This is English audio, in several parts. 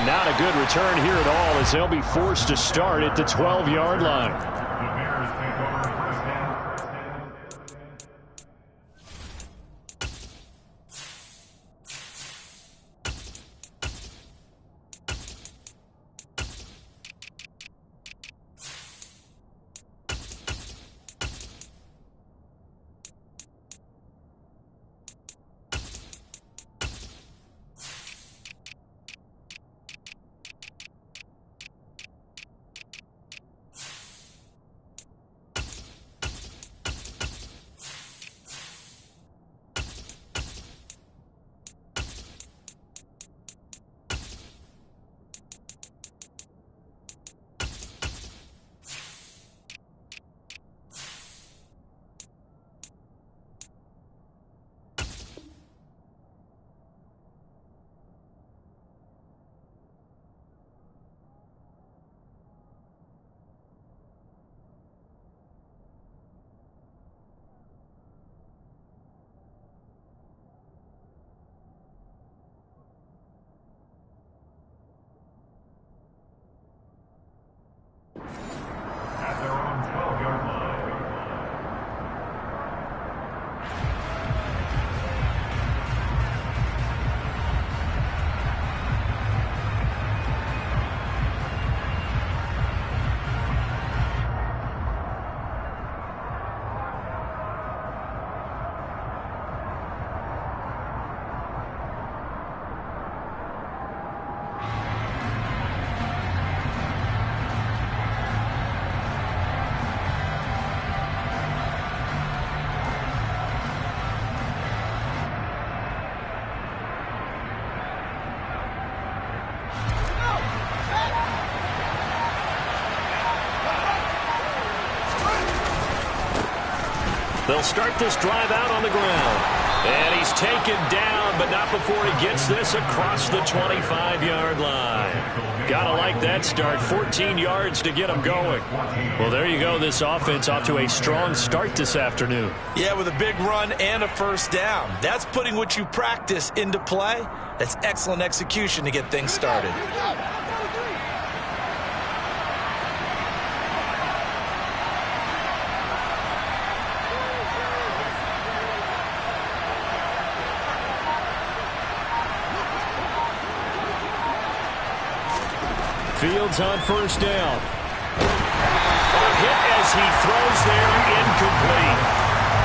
And not a good return here at all as they'll be forced to start at the 12-yard line. They'll start this drive out on the ground. And he's taken down, but not before he gets this across the 25-yard line. Gotta like that start. 14 yards to get him going. Well, there you go. This offense off to a strong start this afternoon. Yeah, with a big run and a first down. That's putting what you practice into play. That's excellent execution to get things started. Fields on first down. A hit as he throws there, incomplete.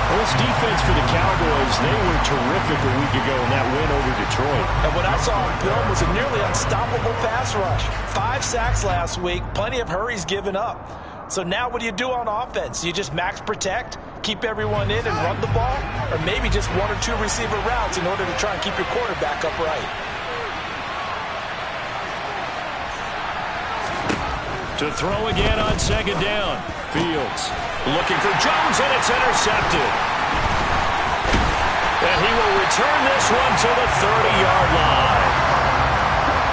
Well, this defense for the Cowboys, they were terrific a week ago in that win over Detroit. And what I saw on film was a nearly unstoppable pass rush. 5 sacks last week, plenty of hurries given up. So now what do you do on offense? You just max protect, keep everyone in and run the ball, or maybe just 1 or 2 receiver routes in order to try and keep your quarterback upright. To throw again on second down. Fields looking for Jones, and it's intercepted. And he will return this one to the 30-yard line.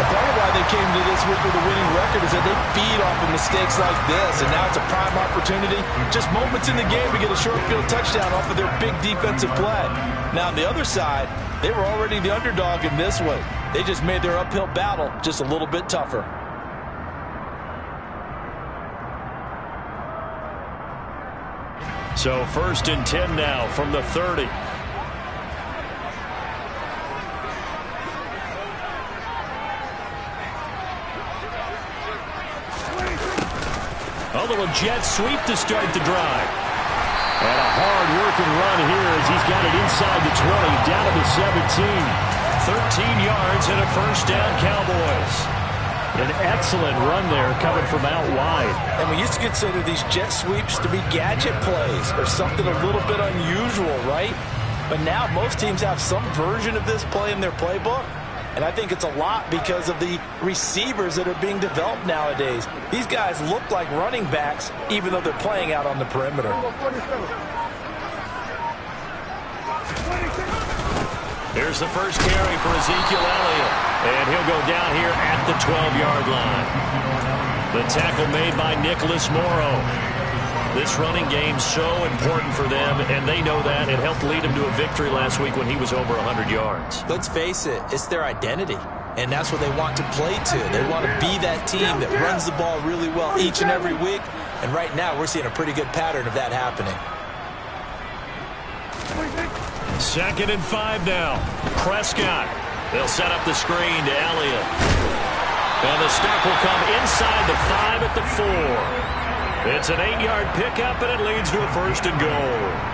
And part of why they came to this week with a winning record is that they feed off of mistakes like this, and now it's a prime opportunity. Just moments in the game to get a short field touchdown off of their big defensive play. Now, on the other side, they were already the underdog in this one. They just made their uphill battle just a little bit tougher. So 1st and 10 now from the 30. A little jet sweep to start the drive. And a hard-working run here as he's got it inside the 20, down to the 17. 13 yards and a first down, Cowboys. An excellent run there coming from out wide. And we used to consider these jet sweeps to be gadget plays or something a little bit unusual, right? But now most teams have some version of this play in their playbook. And I think it's a lot because of the receivers that are being developed nowadays. These guys look like running backs even though they're playing out on the perimeter. Here's the first carry for Ezekiel Elliott. And he'll go down here at the 12-yard line. The tackle made by Nicholas Morrow. This running game's so important for them, and they know that. It helped lead him to a victory last week when he was over 100 yards. Let's face it, it's their identity. and that's what they want to play to. They want to be that team that runs the ball really well each and every week, and right now we're seeing a pretty good pattern of that happening. 2nd and 5 now. Prescott. They'll set up the screen to Elliott. And the stop will come inside the 5 at the 4. It's an 8-yard pickup, and it leads to a 1st and goal.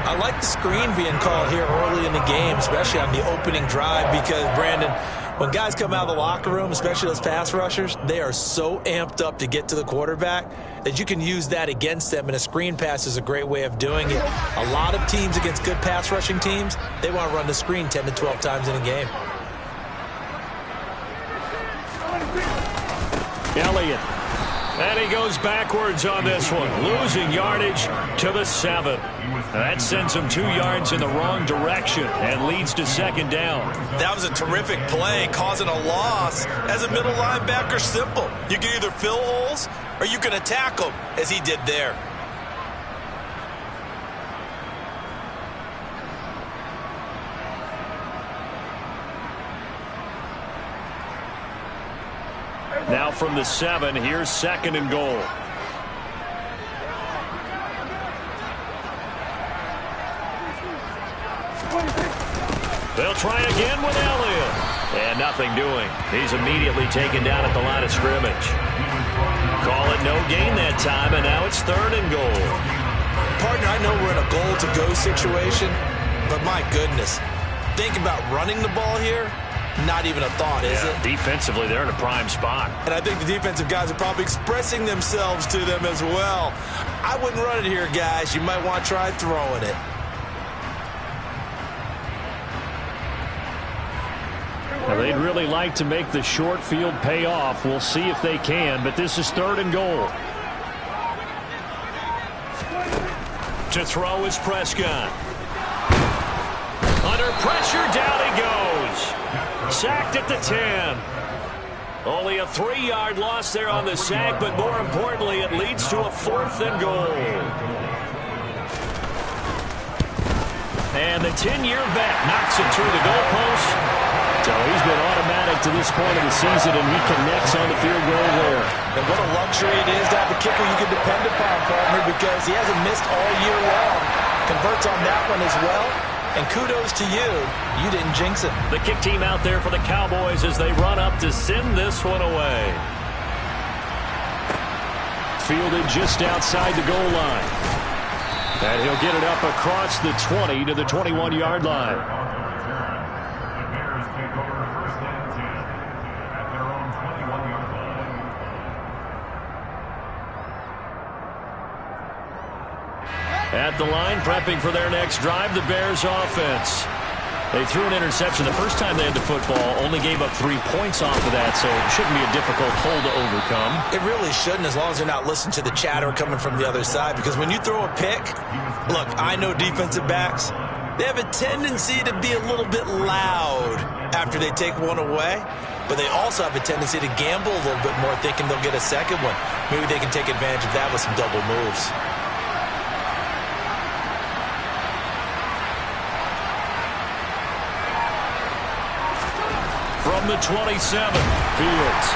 I like the screen being called here early in the game, especially on the opening drive, because, Brandon, when guys come out of the locker room, especially those pass rushers, they are so amped up to get to the quarterback that you can use that against them, and a screen pass is a great way of doing it. A lot of teams against good pass rushing teams, they want to run the screen 10 to 12 times in a game. Elliott. And he goes backwards on this one, losing yardage to the 7. That sends him 2 yards in the wrong direction and leads to 2nd down. That was a terrific play, causing a loss. As a middle linebacker, simple. You can either fill holes or you can attack them, as he did there. Now from the 7, here's 2nd and goal. They'll try again with Elliott. And nothing doing. He's immediately taken down at the line of scrimmage. Call it no gain that time, and now it's 3rd and goal. Partner, I know we're in a goal-to-go situation, but my goodness, think about running the ball here. Not even a thought, is it? Defensively, they're in a prime spot. And I think the defensive guys are probably expressing themselves to them as well. I wouldn't run it here, guys. You might want to try throwing it. Now, they'd really like to make the short field pay off. We'll see if they can, but this is 3rd and goal. To throw is Prescott. Under pressure, down he goes. Sacked at the 10. Only a 3-yard loss there on the sack, but more importantly, it leads to a 4th and goal. And the 10-year vet knocks it through the goalpost. So he's been automatic to this point of the season, and he connects on the field goal there. And what a luxury it is to have a kicker you can depend upon, partner, because he hasn't missed all year long. Converts on that one as well. And kudos to you. You didn't jinx it. The kick team out there for the Cowboys as they run up to send this one away. Fielded just outside the goal line. And he'll get it up across the 20 to the 21-yard line. At the line, prepping for their next drive, the Bears offense. They threw an interception the first time they had the football, only gave up 3 points off of that, so it shouldn't be a difficult hole to overcome. It really shouldn't, as long as they're not listening to the chatter coming from the other side, because when you throw a pick, look, I know defensive backs, they have a tendency to be a little bit loud after they take one away, but they also have a tendency to gamble a little bit more, thinking they'll get a second one. Maybe they can take advantage of that with some double moves. From the 27, Fields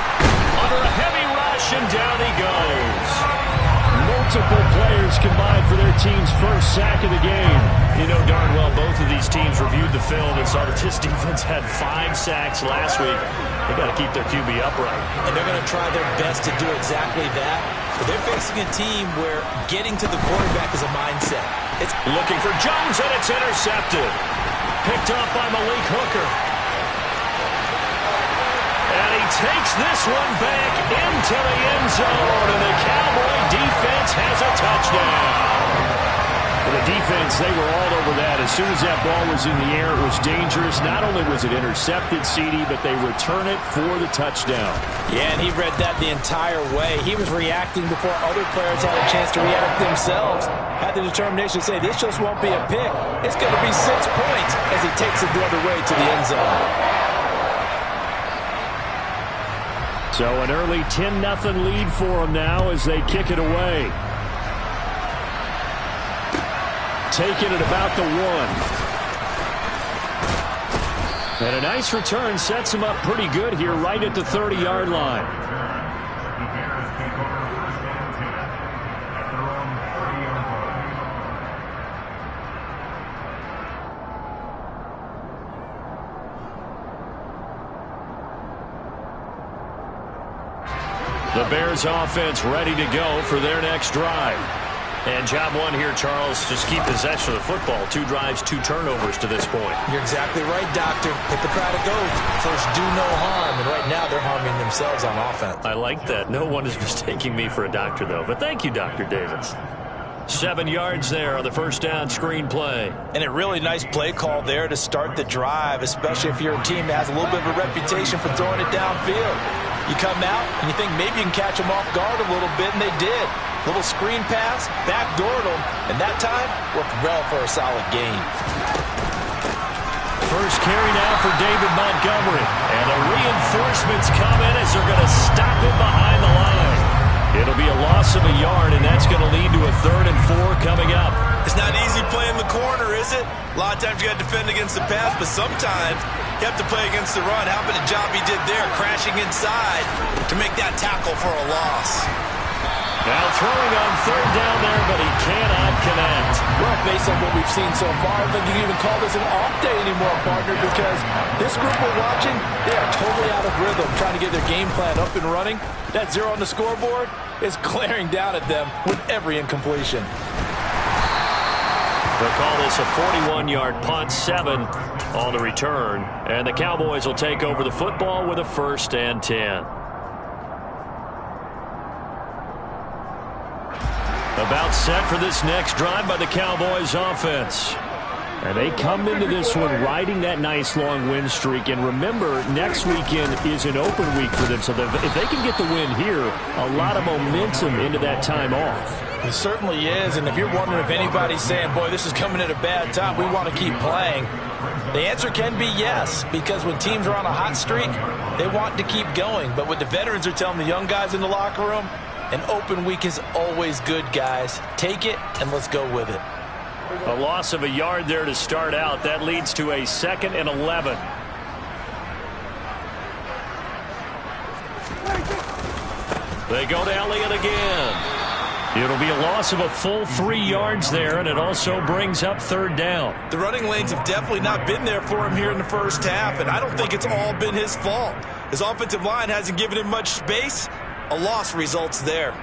under a heavy rush, and down he goes. Multiple players combined for their team's first sack of the game. You know darn well both of these teams reviewed the film and saw that this defense had 5 sacks last week. They got to keep their QB upright. And they're going to try their best to do exactly that. But they're facing a team where getting to the quarterback is a mindset. It's looking for Jones, and it's intercepted. Picked up by Malik Hooker. And he takes this one back into the end zone, and the Cowboy defense has a touchdown. The defense, they were all over that. As soon as that ball was in the air, it was dangerous. Not only was it intercepted, CD, but they return it for the touchdown. Yeah, and he read that the entire way. He was reacting before other players had a chance to react themselves. Had the determination to say, this just won't be a pick. It's going to be 6 points as he takes it the other way to the end zone. So an early 10-0 lead for them now as they kick it away. Taking it about the 1. And a nice return sets him up pretty good here right at the 30-yard line. The Bears offense ready to go for their next drive. And job one here, Charles, just keep possession of the football. 2 drives, 2 turnovers to this point. You're exactly right, Doctor. Hippocratic oath. First, do no harm. And right now, they're harming themselves on offense. I like that. No one is mistaking me for a doctor, though. But thank you, Dr. Davis. 7 yards there on the first down screen play. And a really nice play call there to start the drive, especially if you're a team that has a little bit of a reputation for throwing it downfield. You come out and you think maybe you can catch them off guard a little bit, and they did. Little screen pass, backdoored them, and that time worked well for a solid gain. First carry now for David Montgomery. And the reinforcements come in as they're going to stop him behind the line. It'll be a loss of a yard, and that's going to lead to a 3rd and 4 coming up. It's not easy playing the corner, is it? A lot of times you got to defend against the pass, but sometimes you have to play against the run. How about the job he did there, crashing inside to make that tackle for a loss? Now throwing on 3rd down there, but he cannot connect. Well, based on what we've seen so far, I don't think you can even call this an off day anymore, partner, because this group we're watching, they are totally out of rhythm, trying to get their game plan up and running. That 0 on the scoreboard is glaring down at them with every incompletion. They'll call this a 41-yard punt, 7 on the return. And the Cowboys will take over the football with a 1st and 10. About set for this next drive by the Cowboys offense. And they come into this one riding that nice long win streak. And remember, next weekend is an open week for them. So if they can get the win here, a lot of momentum into that time off. It certainly is. And if you're wondering if anybody's saying, boy, this is coming at a bad time, we want to keep playing, the answer can be yes. Because when teams are on a hot streak, they want to keep going. But what the veterans are telling the young guys in the locker room, an open week is always good, guys. Take it, and let's go with it. A loss of a yard there to start out. That leads to a 2nd and 11. They go to Elliott again. It'll be a loss of a full 3 yards there, and it also brings up 3rd down. The running lanes have definitely not been there for him here in the first half, and I don't think it's all been his fault. His offensive line hasn't given him much space. A loss results there.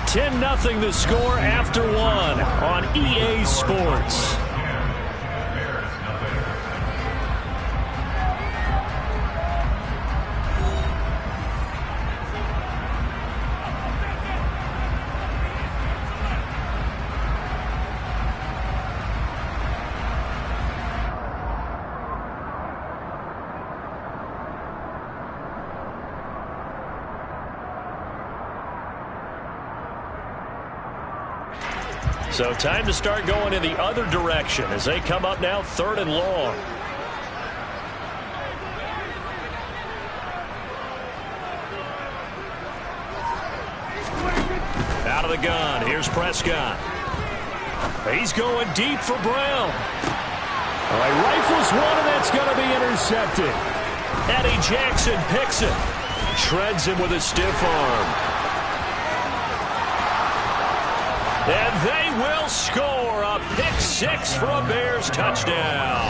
$10-0 the score after 1 on EA Sports. So time to start going in the other direction as they come up now 3rd and long. Out of the gun. Here's Prescott. He's going deep for Brown. All right, rifles one, and that's going to be intercepted. Eddie Jackson picks it. Shreds him with a stiff arm. And they will score a pick-6 for a Bears touchdown.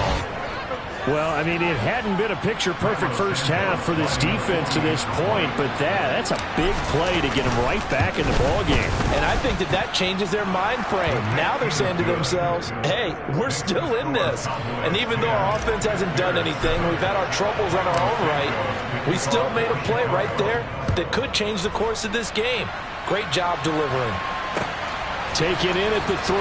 Well, I mean, it hadn't been a picture-perfect first half for this defense to this point, but that's a big play to get them right back in the ballgame. And I think that changes their mind frame. Now they're saying to themselves, hey, we're still in this. And even though our offense hasn't done anything, we've had our troubles on our own right, we still made a play right there that could change the course of this game. Great job delivering. Taken in at the 3.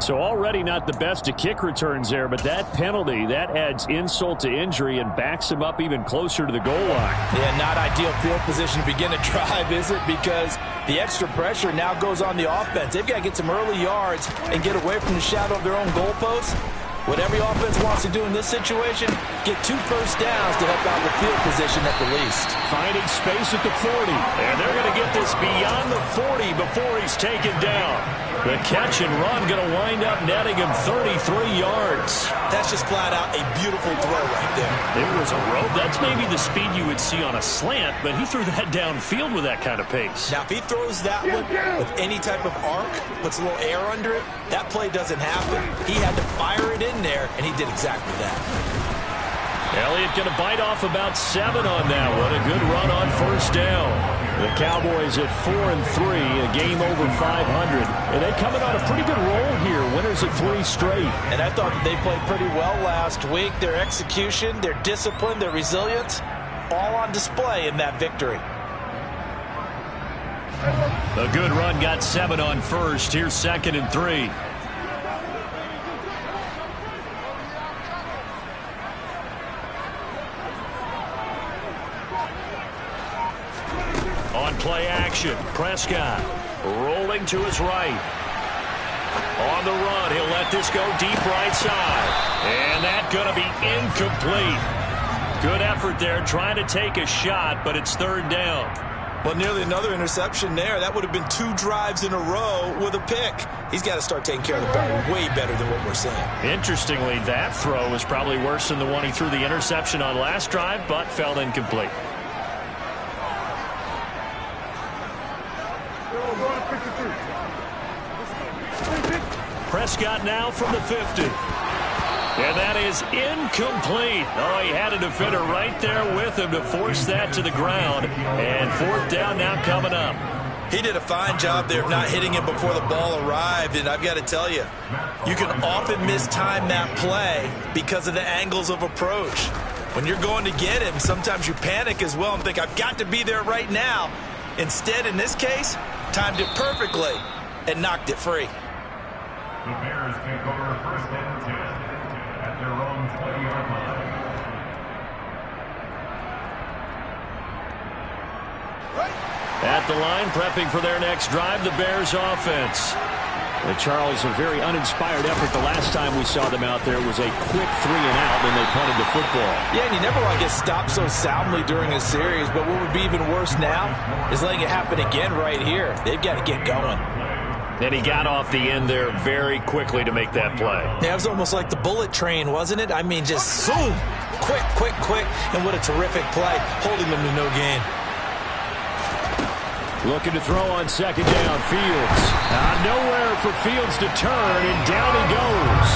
So already not the best of kick returns there, but that penalty, that adds insult to injury and backs him up even closer to the goal line. Yeah, not ideal field position to begin a drive, is it? Because the extra pressure now goes on the offense. They've got to get some early yards and get away from the shadow of their own goalposts. What every offense wants to do in this situation, get 2 first downs to help out with field position at the least. Finding space at the 40. And they're going to get this beyond the 40 before he's taken down. The catch and run going to wind up netting him 33 yards. That's just flat out a beautiful throw right there. It was a rope. That's maybe the speed you would see on a slant, but he threw that downfield with that kind of pace. Now, if he throws that one with any type of arc, puts a little air under it, that play doesn't happen. He had to fire it in there, and he did exactly that. Elliott going to bite off about 7 on that one. A good run on first down. The Cowboys at 4-3, a game over 500. And they coming on a pretty good roll here. Winners at 3 straight. And I thought that they played pretty well last week. Their execution, their discipline, their resilience, all on display in that victory. A good run got 7 on first. Here's 2nd and 3. On play action, Prescott rolling to his right. On the run, he'll let this go deep right side. And that's going to be incomplete. Good effort there trying to take a shot, but it's 3rd down. Well, nearly another interception there. That would have been 2 drives in a row with a pick. He's got to start taking care of the ball way better than what we're seeing. Interestingly, that throw was probably worse than the one he threw the interception on last drive, but fell incomplete. Prescott now from the 50. And that is incomplete. Oh, he had a defender right there with him to force that to the ground. And 4th down now coming up. He did a fine job there of not hitting it before the ball arrived. And I've got to tell you, you can often mistime that play because of the angles of approach. When you're going to get him, sometimes you panic as well and think, I've got to be there right now. Instead, in this case, timed it perfectly and knocked it free. The Bears take over 1st and 10 at their own 20-yard line. At the line, prepping for their next drive, the Bears offense. Charles, a very uninspired effort the last time we saw them out there. It was a quick 3 and out when they punted the football. Yeah, and you never want to get stopped so soundly during a series, but what would be even worse now is letting it happen again right here. They've got to get going. And he got off the end there very quickly to make that play. Yeah, it was almost like the bullet train, wasn't it? I mean, just zoom, quick, quick, quick, and what a terrific play, holding them to no gain. Looking to throw on 2nd down, Fields. Nowhere for Fields to turn, and down he goes.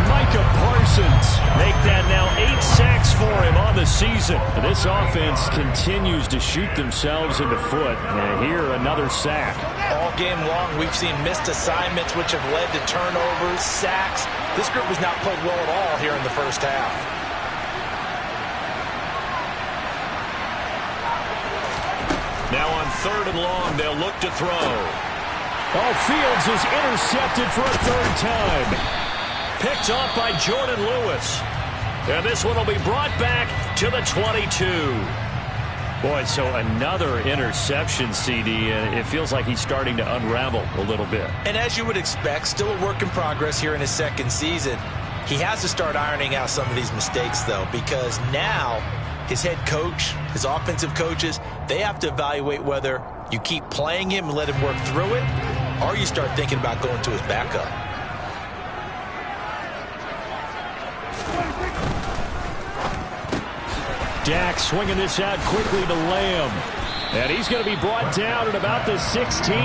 Micah Parsons make that now 8 sacks for him on the season. This offense continues to shoot themselves in the foot. And here, another sack. All game long, we've seen missed assignments, which have led to turnovers, sacks. This group has not played well at all here in the first half. Now on 3rd and long, they'll look to throw. Oh, Fields is intercepted for a 3rd time. Picked off by Jordan Lewis. And this one will be brought back to the 22. Boy, so another interception, CD, and it feels like he's starting to unravel a little bit. And as you would expect, still a work in progress here in his 2nd season. He has to start ironing out some of these mistakes, though, because now his head coach, his offensive coaches, they have to evaluate whether you keep playing him and let him work through it, or you start thinking about going to his backup. Dak swinging this out quickly to Lamb. And he's going to be brought down at about the 16.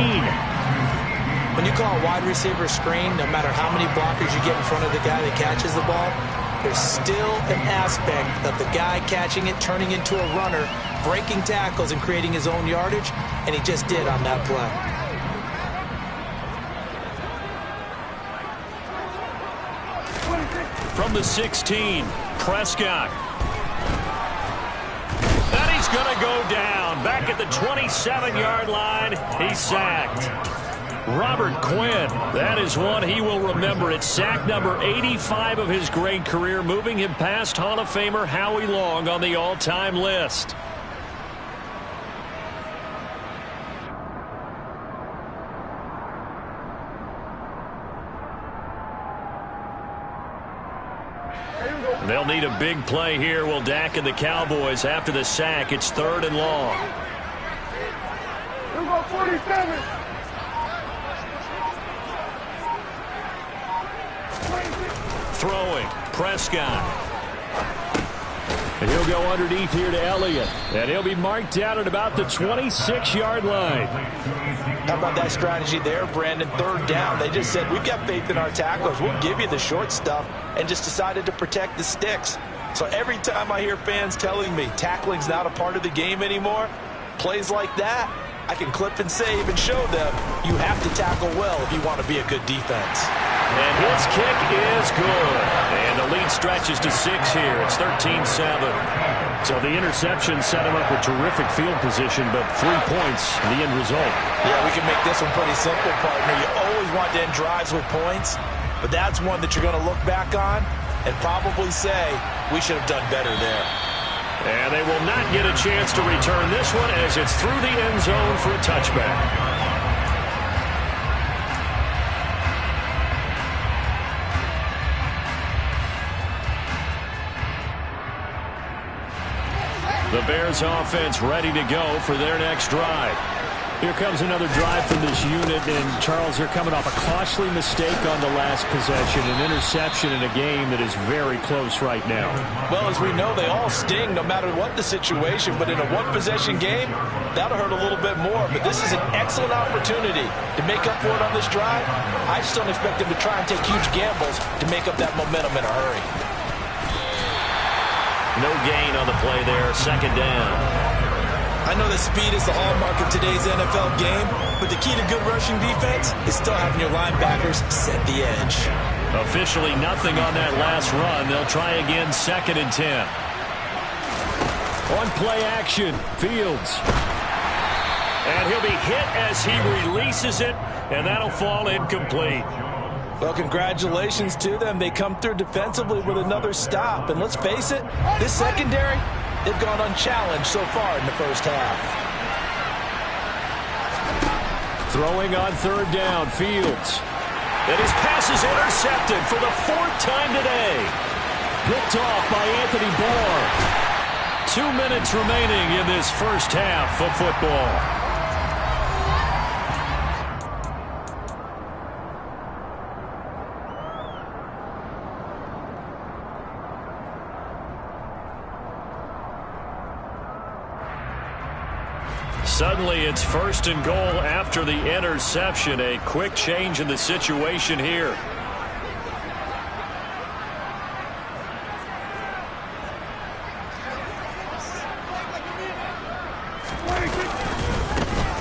When you call a wide receiver screen, no matter how many blockers you get in front of the guy that catches the ball, there's still an aspect of the guy catching it, turning into a runner, breaking tackles and creating his own yardage, and he just did on that play. From the 16, Prescott. And he's going to go down. Back at the 27-yard line, he's sacked. Robert Quinn, that is one he will remember. It's sack number 85 of his great career, moving him past Hall of Famer Howie Long on the all-time list. They'll need a big play here. Will Dak and the Cowboys after the sack. It's 3rd and long. We'll go 47. Throwing. Prescott. And he'll go underneath here to Elliott. And he'll be marked down at about the 26-yard line. How about that strategy there, Brandon? 3rd down. They just said, we've got faith in our tacklers. We'll give you the short stuff, and just decided to protect the sticks. So every time I hear fans telling me tackling's not a part of the game anymore, plays like that, I can clip and save and show them you have to tackle well if you want to be a good defense. And his kick is good. And the lead stretches to 6 here. It's 13-7. So the interception set him up with terrific field position, but 3 points in the end result. Yeah, we can make this one pretty simple, partner. You always want to end drives with points, but that's one that you're going to look back on and probably say, we should have done better there. And they will not get a chance to return this one as it's through the end zone for a touchback. The Bears offense ready to go for their next drive. Here comes another drive from this unit, and Charles, they're coming off a costly mistake on the last possession, an interception in a game that is very close right now. Well, as we know, they all sting no matter what the situation, but in a one-possession game, that'll hurt a little bit more. But this is an excellent opportunity to make up for it on this drive. I just don't expect them to try and take huge gambles to make up that momentum in a hurry. No gain on the play there, 2nd down. I know that speed is the hallmark of today's NFL game, but the key to good rushing defense is still having your linebackers set the edge. Officially nothing on that last run. They'll try again, 2nd and 10. On play action, Fields. And he'll be hit as he releases it, and that'll fall incomplete. Well, congratulations to them. They come through defensively with another stop. And let's face it, this secondary, they've gone unchallenged so far in the first half. Throwing on 3rd down, Fields. And his pass is intercepted for the 4th time today. Picked off by Anthony Barr. 2 minutes remaining in this first half of football. Suddenly, it's 1st and goal after the interception. A quick change in the situation here.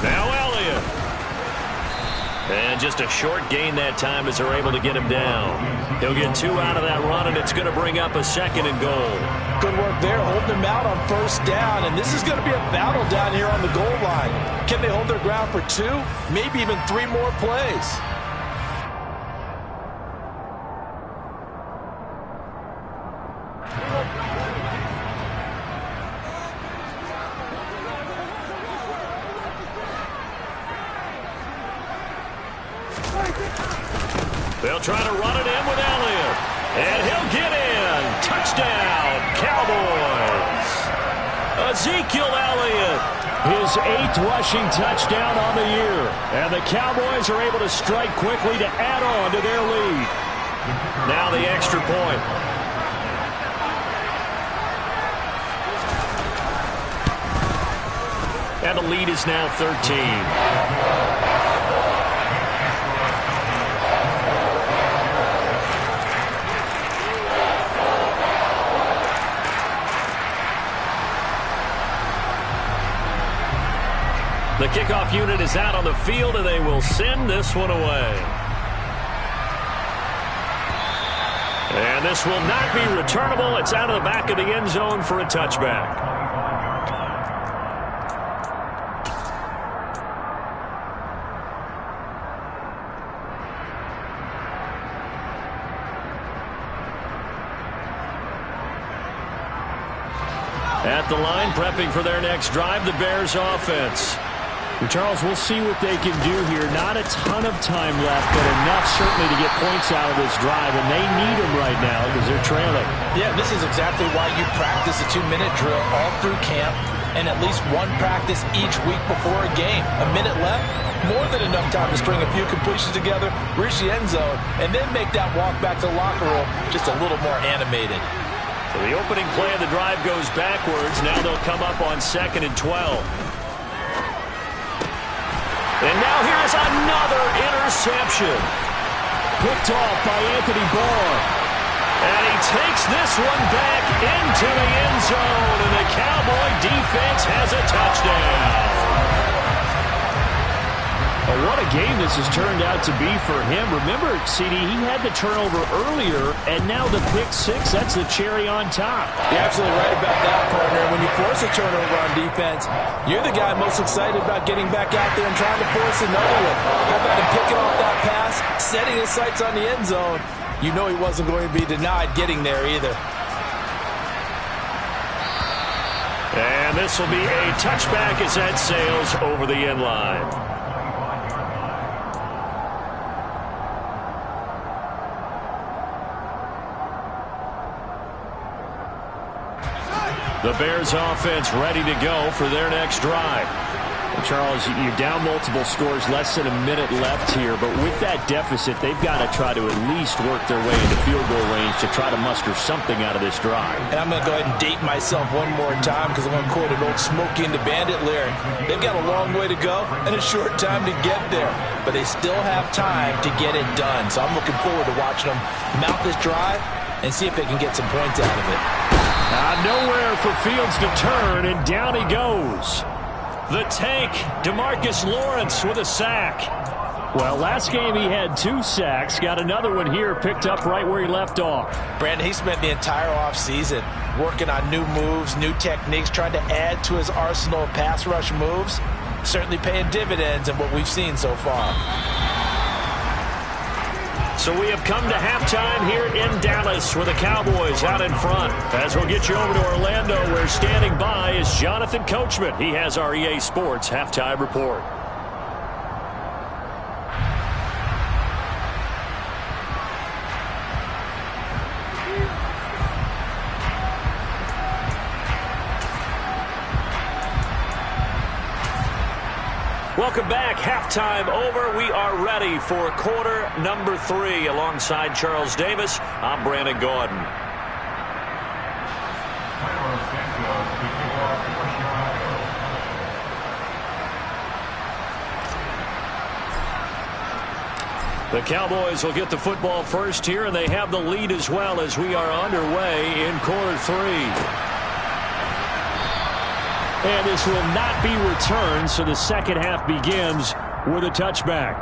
Now Elliott. And just a short gain that time as they're able to get him down. He'll get 2 out of that run, and it's going to bring up a 2nd and goal. Good work there, holding him out on 1st down, and this is going to be a battle down here on the goal line. Can they hold their ground for 2, maybe even 3 more plays? They'll try to run it in with Elliott. And he'll get in. Touchdown, Cowboys. Ezekiel Elliott, his 8th rushing touchdown on the year. And the Cowboys are able to strike quickly to add on to their lead. Now the extra point. And the lead is now 13. The kickoff unit is out on the field, and they will send this one away. And this will not be returnable. It's out of the back of the end zone for a touchback. At the line, prepping for their next drive, the Bears offense. Charles, we'll see what they can do here. Not a ton of time left, but enough certainly to get points out of this drive, and they need them right now because they're trailing. Yeah, this is exactly why you practice a 2-minute drill all through camp and at least one practice each week before a game. A minute left, more than enough time to string a few completions together, reach the end zone, and then make that walk back to the locker room just a little more animated. So the opening play of the drive goes backwards. Now they'll come up on 2nd and 12. And now here's another interception. Picked off by Anthony Barr. And he takes this one back into the end zone. And the Cowboy defense has a touchdown. Oh, what a game this has turned out to be for him. Remember, CD, he had the turnover earlier, and now the pick six, that's the cherry on top. You're absolutely right about that, partner. When you force a turnover on defense, you're the guy most excited about getting back out there and trying to force another one. How about him picking off that pass, setting his sights on the end zone? You know he wasn't going to be denied getting there either. And this will be a touchback as that sails over the end line. The Bears offense ready to go for their next drive. And Charles, you're down multiple scores, less than a minute left here, but with that deficit, they've got to try to at least work their way into field goal range to try to muster something out of this drive. And I'm going to go ahead and date myself one more time because I'm going to quote an old Smokey and the Bandit lyric. They've got a long way to go and a short time to get there, but they still have time to get it done. So I'm looking forward to watching them mount this drive and see if they can get some points out of it. Nowhere for Fields to turn, and down he goes. The tank, DeMarcus Lawrence with a sack. Well, last game he had 2 sacks. Got another one here picked up right where he left off. Brandon, he spent the entire offseason working on new moves, new techniques, trying to add to his arsenal of pass rush moves. Certainly paying dividends in what we've seen so far. So we have come to halftime here in Dallas with the Cowboys out in front. As we'll get you over to Orlando, where standing by is Jonathan Coachman. He has our EA Sports halftime report. Welcome back. Halftime over. We are ready for quarter number 3. Alongside Charles Davis, I'm Brandon Gordon. The Cowboys will get the football first here, and they have the lead as well as we are underway in quarter 3. And this will not be returned, so the second half begins with a touchback.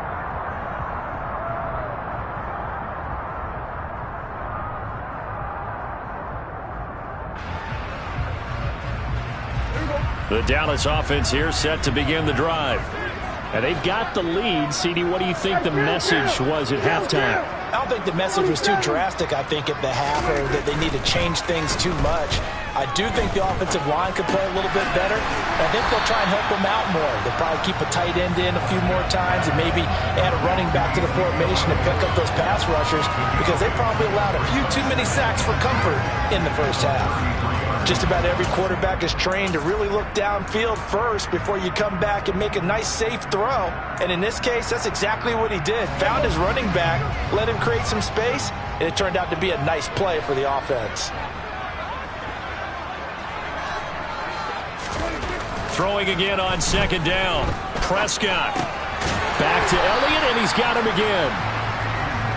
The Dallas offense here set to begin the drive. And they've got the lead. CD, what do you think the message was at halftime? I don't think the message was too drastic, I think, at the half, or that they need to change things too much. I do think the offensive line could play a little bit better. I think they'll try and help them out more. They'll probably keep a tight end in a few more times and maybe add a running back to the formation and pick up those pass rushers because they probably allowed a few too many sacks for comfort in the first half. Just about every quarterback is trained to really look downfield first before you come back and make a nice, safe throw. And in this case, that's exactly what he did. Found his running back, let him create some space, and it turned out to be a nice play for the offense. Throwing again on second down. Prescott. Back to Elliott, and he's got him again.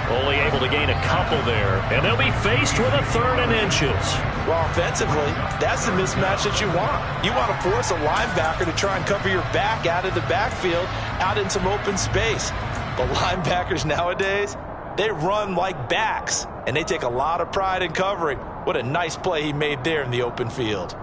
Only able to gain a couple there. And they'll be faced with a 3rd and inches. Well, offensively, that's the mismatch that you want. You want to force a linebacker to try and cover your back out of the backfield, out in some open space. But linebackers nowadays, they run like backs, and they take a lot of pride in covering. What a nice play he made there in the open field.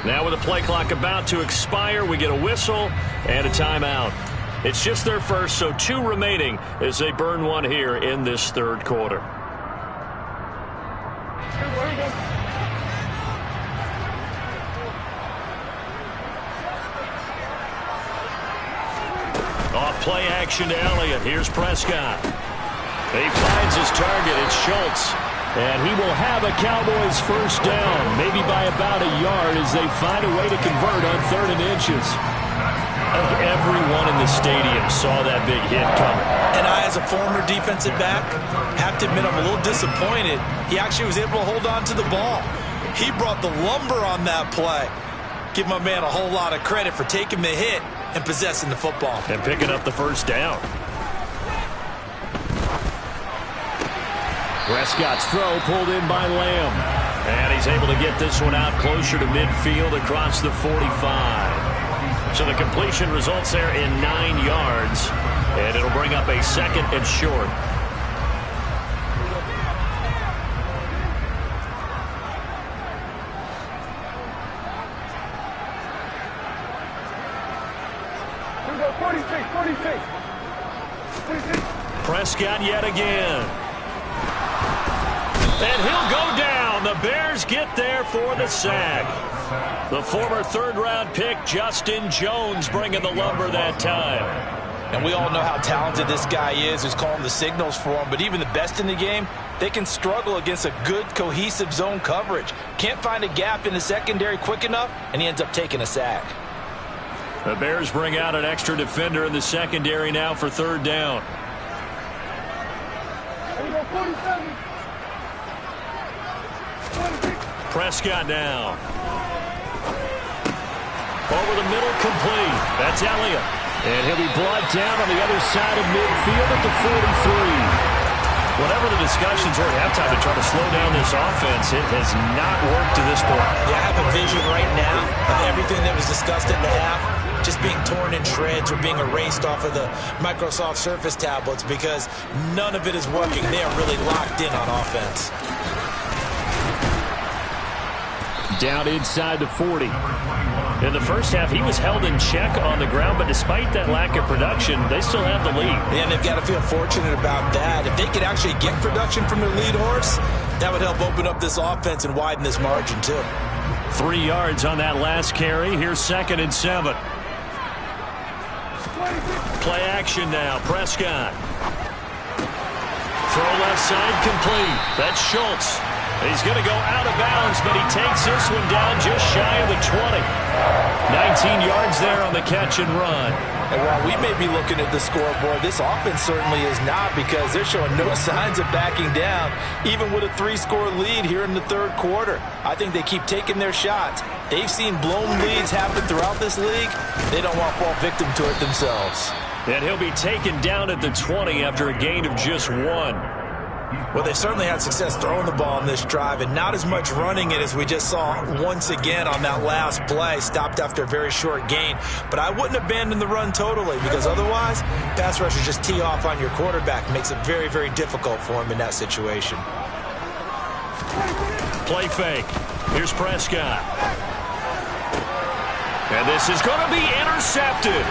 Now with the play clock about to expire, we get a whistle and a timeout. It's just their first, so 2 remaining as they burn one here in this third quarter. Off play action to Elliott. Here's Prescott. He finds his target. It's Schultz. And he will have a Cowboys first down, maybe by about a yard as they find a way to convert on 3rd and inches. Everyone in the stadium saw that big hit coming. And I, as a former defensive back, have to admit I'm a little disappointed. He actually was able to hold on to the ball. He brought the lumber on that play. Give my man a whole lot of credit for taking the hit and possessing the football. And picking up the first down. Prescott's throw pulled in by Lamb. And he's able to get this one out closer to midfield across the 45. So the completion results there in 9 yards. And it'll bring up a 2nd and short. Prescott yet again. And he'll go down. The Bears get there for the sack. The former 3rd-round pick, Justin Jones, bringing the lumber that time. And we all know how talented this guy is, who's calling the signals for him. But even the best in the game, they can struggle against a good, cohesive zone coverage. Can't find a gap in the secondary quick enough, and he ends up taking a sack. The Bears bring out an extra defender in the secondary now for 3rd down. Prescott now. Over the middle, complete. That's Elliott. And he'll be brought down on the other side of midfield at the 43. Whatever the discussions were at halftime to try to slow down this offense, it has not worked to this point. Yeah, I have a vision right now of everything that was discussed at the half just being torn in shreds or being erased off of the Microsoft Surface tablets because none of it is working. They are really locked in on offense. Down inside the 40. In the first half, he was held in check on the ground, but despite that lack of production, they still have the lead. And they've got to feel fortunate about that. If they could actually get production from their lead horse, that would help open up this offense and widen this margin, too. 3 yards on that last carry. Here's 2nd and 7. Play action now. Prescott. Throw left side complete. That's Schultz. He's going to go out of bounds, but he takes this one down just shy of the 20. 19 yards there on the catch and run. And while we may be looking at the scoreboard, this offense certainly is not, because they're showing no signs of backing down, even with a 3-score lead here in the 3rd quarter. I think they keep taking their shots. They've seen blown leads happen throughout this league. They don't want to fall victim to it themselves. And he'll be taken down at the 20 after a gain of just 1. Well, they certainly had success throwing the ball in this drive and not as much running it as we just saw once again on that last play. Stopped after a very short gain. But I wouldn't abandon the run totally, because otherwise, pass rushers just tee off on your quarterback. Makes it very, very difficult for him in that situation. Play fake. Here's Prescott. And this is going to be intercepted.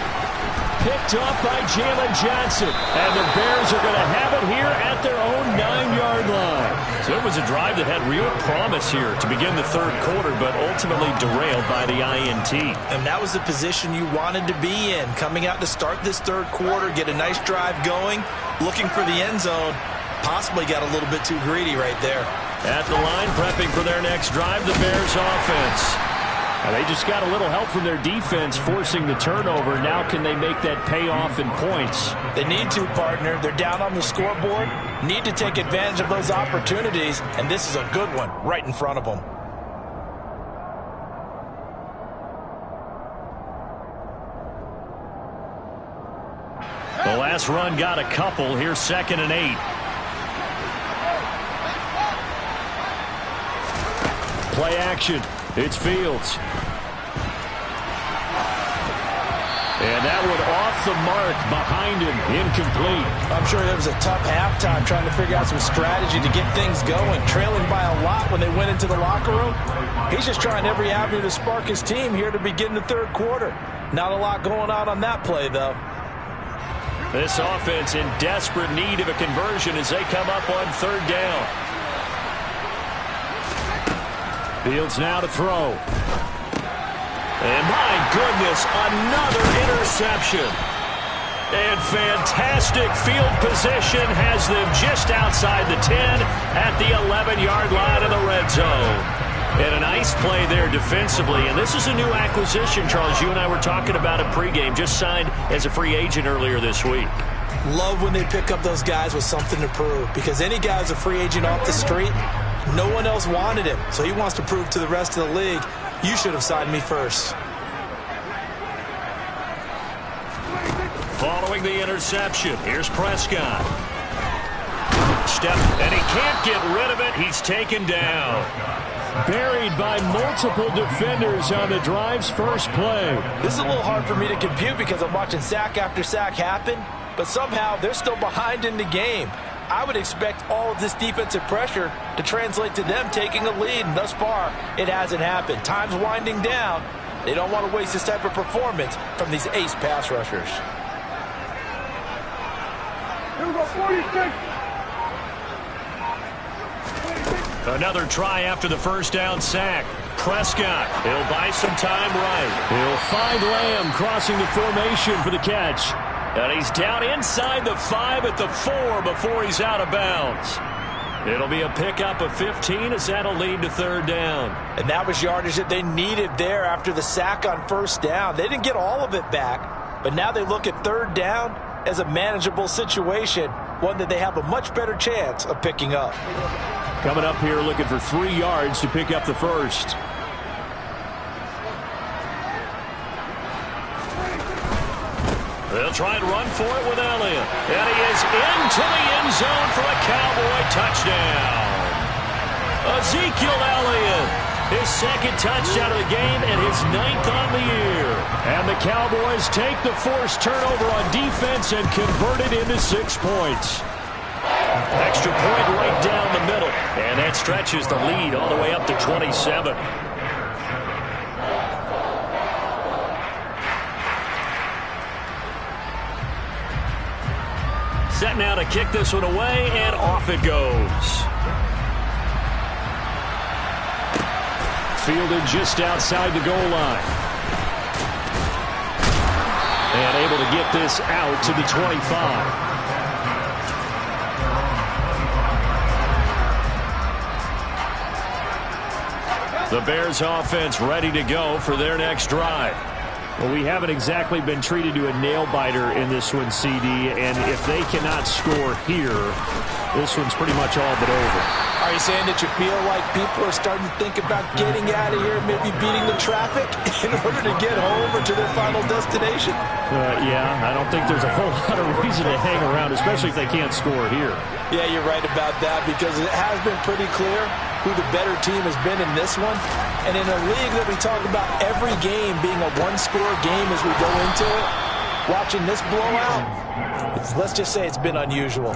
Picked off by Jalen Johnson. And the Bears are going to have it here at their own 9-yard line. So it was a drive that had real promise here to begin the 3rd quarter, but ultimately derailed by the INT. And that was the position you wanted to be in. Coming out to start this 3rd quarter, get a nice drive going, looking for the end zone. Possibly got a little bit too greedy right there. At the line, prepping for their next drive, the Bears offense. And they just got a little help from their defense forcing the turnover. Now can they make that pay off in points? They need to, partner. They're down on the scoreboard. Need to take advantage of those opportunities, and this is a good one right in front of them. The last run got a couple. Here's 2nd and 8. Play action. It's Fields. And that one off the mark behind him. Incomplete. I'm sure it was a tough halftime trying to figure out some strategy to get things going. Trailing by a lot when they went into the locker room. He's just trying every avenue to spark his team here to begin the 3rd quarter. Not a lot going on that play, though. This offense in desperate need of a conversion as they come up on third down. Fields now to throw. And my goodness, another interception. And fantastic field position has them just outside the 10 at the 11-yard line of the red zone. And a nice play there defensively. And this is a new acquisition, Charles. You and I were talking about it pregame. Just signed as a free agent earlier this week. Love when they pick up those guys with something to prove. Because any guy who's a free agent off the street, no one else wanted him. So he wants to prove to the rest of the league, you should have signed me first. Following the interception, here's Prescott. Step, and he can't get rid of it. He's taken down. Buried by multiple defenders on the drive's first play. This is a little hard for me to compute because I'm watching sack after sack happen, but somehow they're still behind in the game. I would expect all of this defensive pressure to translate to them taking a lead, and thus far, it hasn't happened. Time's winding down. They don't want to waste this type of performance from these ace pass rushers. Here we go, 46. Another try after the first down sack. Prescott, he'll buy some time right. He'll find Lamb crossing the formation for the catch. And he's down inside the 5 at the 4 before he's out of bounds. It'll be a pickup of 15 as that'll lead to third down. And that was yardage that they needed there after the sack on first down. They didn't get all of it back, but now they look at third down as a manageable situation, one that they have a much better chance of picking up. Coming up here looking for 3 yards to pick up the first. They'll try and run for it with Elliott. And he is into the end zone for a Cowboy touchdown. Ezekiel Elliott, his second touchdown of the game and his 9th on the year. And the Cowboys take the forced turnover on defense and convert it into 6 points. Extra point right down the middle. And that stretches the lead all the way up to 27. Set now to kick this one away, and off it goes. Fielded just outside the goal line. And able to get this out to the 25. The Bears offense ready to go for their next drive. Well, we haven't exactly been treated to a nail-biter in this one, CD, and if they cannot score here, this one's pretty much all but over. Are you saying that you feel like people are starting to think about getting out of here, maybe beating the traffic in order to get home or to their final destination? Yeah, I don't think there's a whole lot of reason to hang around, especially if they can't score here. Yeah, you're right about that because it has been pretty clear who the better team has been in this one. And in a league that we talk about every game being a one-score game as we go into it, watching this blowout, let's just say it's been unusual.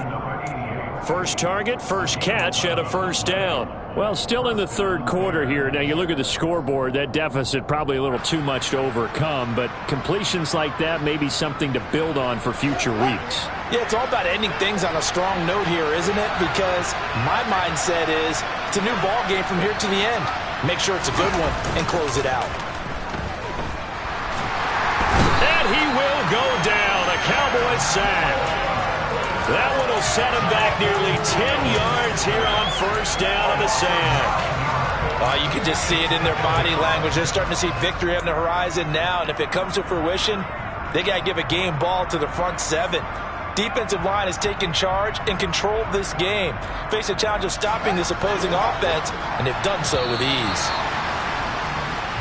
First target, first catch, and a first down. Well, still in the third quarter here. Now, you look at the scoreboard, that deficit probably a little too much to overcome, but completions like that may be something to build on for future weeks. Yeah, it's all about ending things on a strong note here, isn't it? Because my mindset is it's a new ball game from here to the end. Make sure it's a good one and close it out. And he will go down. A Cowboys sack. That one will set him back nearly 10 yards here on first down on the sack. You can just see it in their body language. They're starting to see victory on the horizon now. And if it comes to fruition, they got to give a game ball to the front 7. Defensive line has taken charge and controlled this game. Face a challenge of stopping this opposing offense, and they've done so with ease.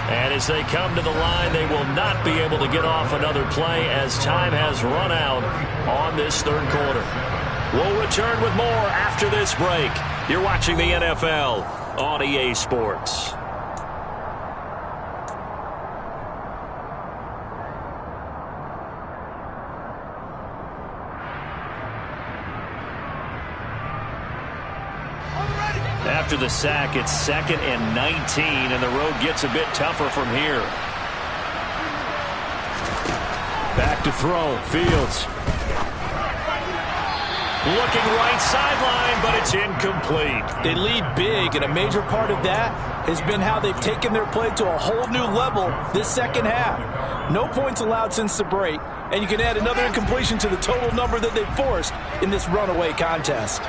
And as they come to the line, they will not be able to get off another play as time has run out on this third quarter. We'll return with more after this break. You're watching the NFL on EA Sports. After the sack, it's 2nd and 19, and the road gets a bit tougher from here. Back to throw. Fields. Looking right sideline, but it's incomplete. They lead big, and a major part of that has been how they've taken their play to a whole new level this second half. No points allowed since the break, and you can add another incompletion to the total number that they've forced in this runaway contest.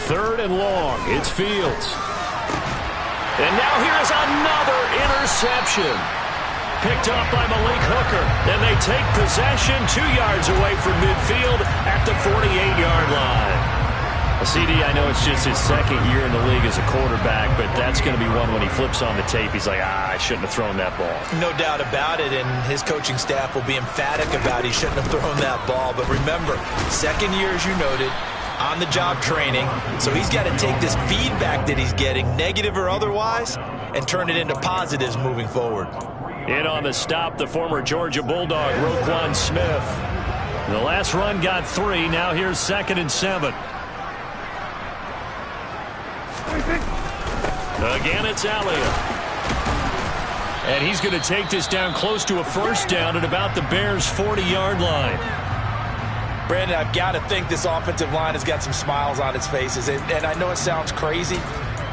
Third and long. It's Fields. And now here's another interception. Picked up by Malik Hooker. And they take possession 2 yards away from midfield at the 48-yard line. CD, I know it's just his second year in the league as a quarterback, but that's going to be one when he flips on the tape. He's like, I shouldn't have thrown that ball. No doubt about it, and his coaching staff will be emphatic about he shouldn't have thrown that ball. But remember, second year, as you noted, on-the-job training, so he's got to take this feedback that he's getting, negative or otherwise, and turn it into positives moving forward. In on the stop, the former Georgia Bulldog, Roquan Smith. The last run got 3. Now here's 2nd and 7. Again, it's Elliott. And he's going to take this down close to a first down at about the Bears' 40-yard line. Brandon, I've got to think this offensive line has got some smiles on its faces. And I know it sounds crazy,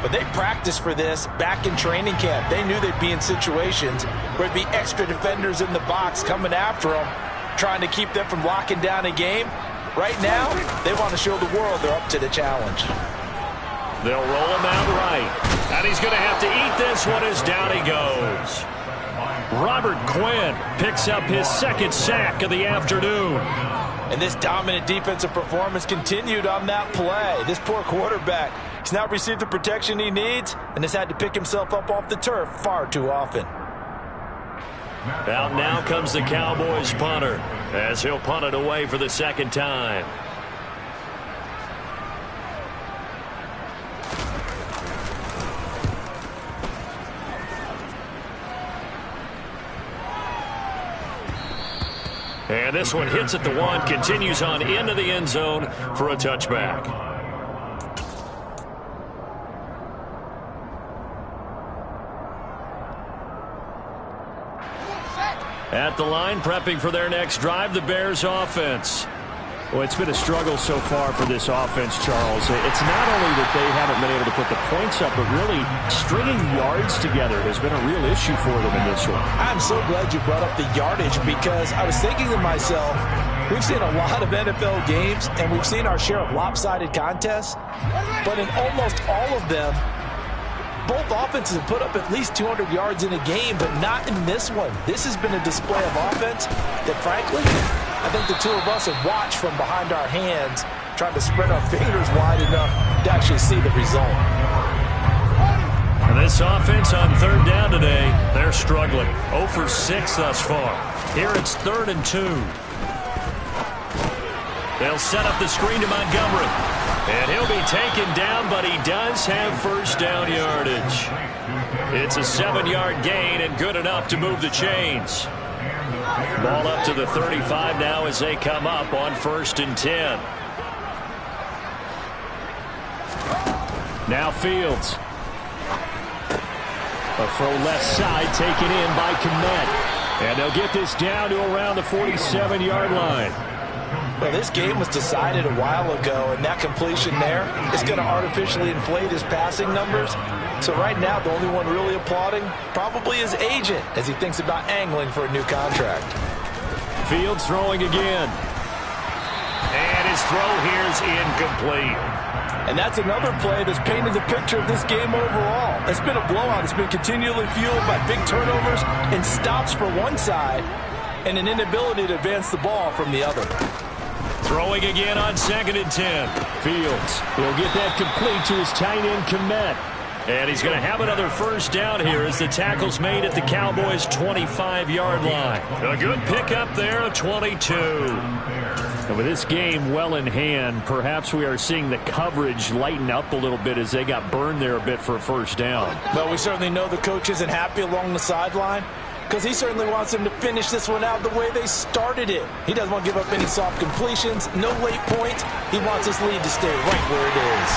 but they practiced for this back in training camp. They knew they'd be in situations where there'd be extra defenders in the box coming after them, trying to keep them from locking down a game. Right now, they want to show the world they're up to the challenge. They'll roll him out right. And he's going to have to eat this one as down he goes. Robert Quinn picks up his 2nd sack of the afternoon. And this dominant defensive performance continued on that play. This poor quarterback, he's not received the protection he needs and has had to pick himself up off the turf far too often. Out now comes the Cowboys punter as he'll punt it away for the 2nd time. And this one hits at the 1, continues on into the end zone for a touchback. At the line, prepping for their next drive, the Bears offense. Well, it's been a struggle so far for this offense, Charles. It's not only that they haven't been able to put the points up, but really stringing yards together has been a real issue for them in this one. I'm so glad you brought up the yardage because I was thinking to myself, we've seen a lot of NFL games and we've seen our share of lopsided contests, but in almost all of them, both offenses have put up at least 200 yards in a game, but not in this one. This has been a display of offense that, frankly, I think the two of us have watched from behind our hands, trying to spread our fingers wide enough to actually see the result. And this offense on 3rd down today, they're struggling. 0 for 6 thus far. Here it's 3rd and 2. They'll set up the screen to Montgomery. And he'll be taken down, but he does have first down yardage. It's a 7-yard gain and good enough to move the chains. Ball up to the 35 now as they come up on 1st and 10. Now Fields. A throw left side taken in by Kmet. And they'll get this down to around the 47-yard line. Well, this game was decided a while ago, and that completion there is going to artificially inflate his passing numbers. So right now, the only one really applauding probably his agent as he thinks about angling for a new contract. Fields throwing again. And his throw here's incomplete. And that's another play that's painted the picture of this game overall. It's been a blowout. It's been continually fueled by big turnovers and stops for one side and an inability to advance the ball from the other. Throwing again on 2nd and 10. Fields, he'll get that complete to his tight end, Kmet. And he's going to have another first down here as the tackle's made at the Cowboys' 25-yard line. A good pickup there of 22. And with this game well in hand, perhaps we are seeing the coverage lighten up a little bit as they got burned there a bit for a first down. Well, we certainly know the coach isn't happy along the sideline, because he certainly wants them to finish this one out the way they started it. He doesn't want to give up any soft completions, no late points. He wants this lead to stay right where it is.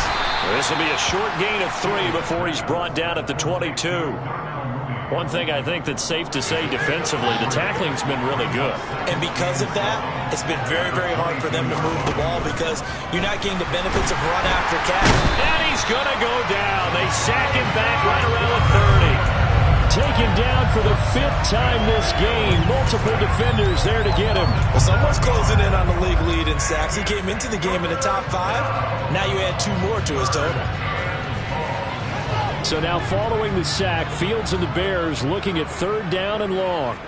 This will be a short gain of 3 before he's brought down at the 22. One thing I think that's safe to say defensively, the tackling's been really good. And because of that, it's been very, very hard for them to move the ball because you're not getting the benefits of run after catch. And he's going to go down. They sack him back right around the 30. Taken down for the 5th time this game. Multiple defenders there to get him. Well, someone's closing in on the league lead in sacks. He came into the game in the top 5. Now you add 2 more to his total. So now following the sack, Fields and the Bears looking at 3rd down and long.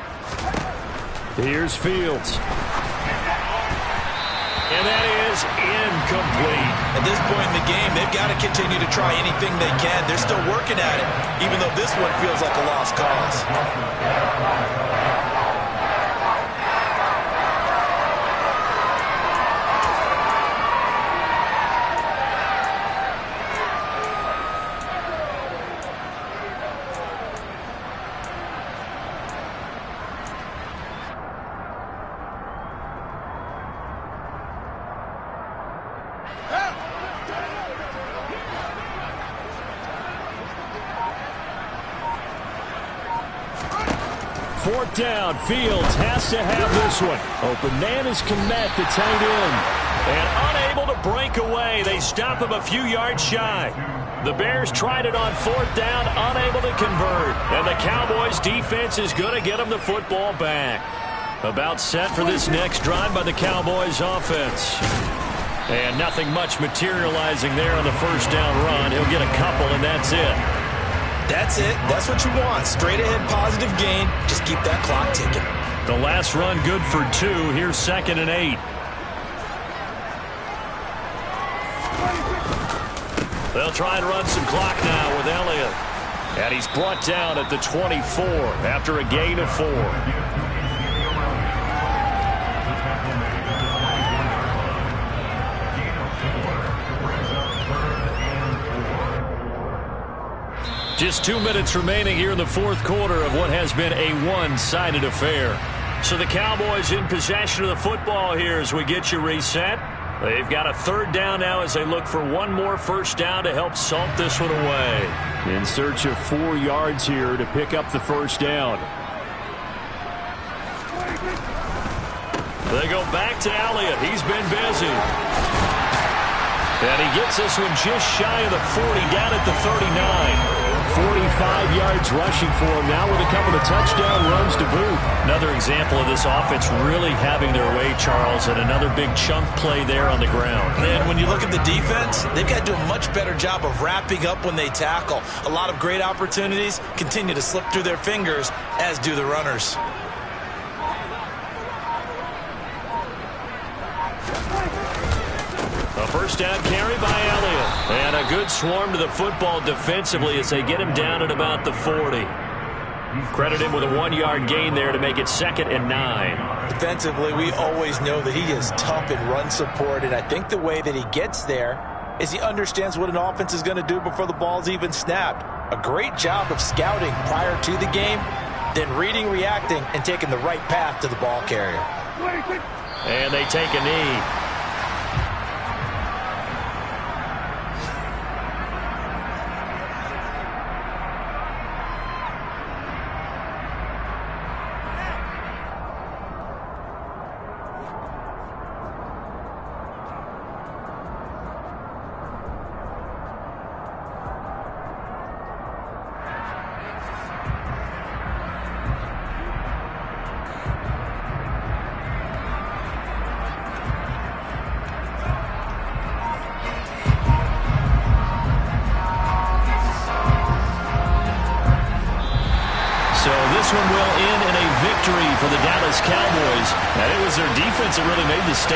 Here's Fields. And that is incomplete. At this point in the game, they've got to continue to try anything they can. They're still working at it, even though this one feels like a lost cause. Fourth down, Fields has to have this one. Open man is Kmet, the tight end. And unable to break away. They stop him a few yards shy. The Bears tried it on 4th down, unable to convert. And the Cowboys defense is going to get them the football back. About set for this next drive by the Cowboys offense. And nothing much materializing there on the 1st down run. He'll get a couple, and that's it. That's it. That's what you want. Straight ahead positive gain. Just keep that clock ticking. The last run good for 2. Here's 2nd and 8. They'll try and run some clock now with Elliott. And he's brought down at the 24 after a gain of 4. Just 2 minutes remaining here in the 4th quarter of what has been a one-sided affair. So the Cowboys in possession of the football here as we get you reset. They've got a 3rd down now as they look for one more 1st down to help salt this one away. In search of 4 yards here to pick up the 1st down. They go back to Elliott. He's been busy. And he gets this one just shy of the 40, down at the 39. 45 yards rushing for him now with a couple of touchdown runs to boot. Another example of this offense really having their way, Charles, and another big chunk play there on the ground. And when you look at the defense, they've got to do a much better job of wrapping up when they tackle. A lot of great opportunities continue to slip through their fingers, as do the runners. A 1st down carry by Elliott. And a good swarm to the football defensively as they get him down at about the 40. Credit him with a 1-yard gain there to make it 2nd and 9. Defensively, we always know that he is tough in run support, and I think the way that he gets there is he understands what an offense is going to do before the ball's even snapped. A great job of scouting prior to the game, then reading, reacting, and taking the right path to the ball carrier. And they take a knee. This one will end in a victory for the Dallas Cowboys. And it was their defense that really made the statement.